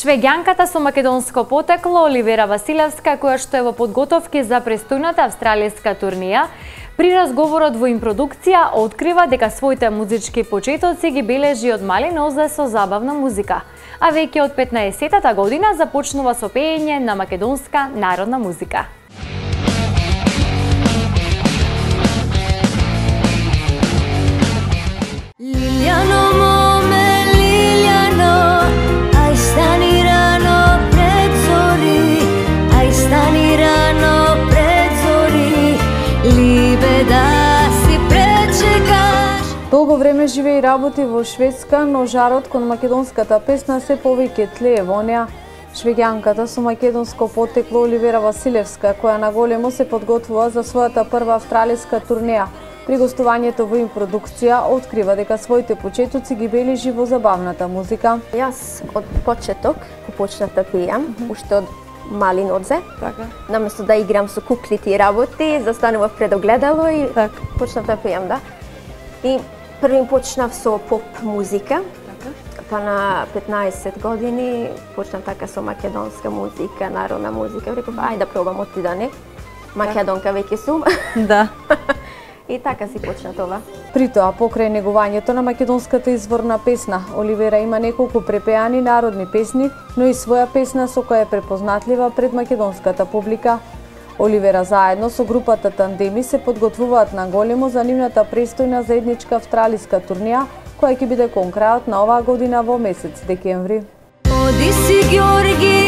Швеѓанката со македонско потекло Оливера Василевска, која што е во подготовки за престојната австралиска турнија, при разговорот во импродукција открива дека своите музички почетоци ги бележи од мали нозе со забавна музика, а веќе од 15-тата година започнува со пеење на македонска народна музика. Долго време живее и работи во Шведска, но жарот кон македонската песна се повеќе тлее во неа. Швеѓанката со македонско потекло Оливера Василевска, која наголемо се подготвува за својата прва австралиска турнеја, при гостувањето во импродукција открива дека своите почетоци ги бележи во забавната музика. Јас од почеток почнав да пеам, уште од мали нозе. Наместо да играм со куклите и работи, застанував пред огледало и почнав да пеам, да. И првим почнав со поп музика, па на 15 години почнав така со македонска музика, народна музика. Реков, ајде да пробам отида, не? Македонка веќе сум. Да. И така си почна тоа. При тоа, покрај негувањето на македонската изворна песна, Оливера има неколку препеани народни песни, но и своја песна со која е препознатлива пред македонската публика. Оливера заедно со групата Тандеми се подготвуваат на големо за нивната престојна заедничка австралиска турнија, која ќе биде кон крајот на оваа година во месец декември. Оди си, Георги!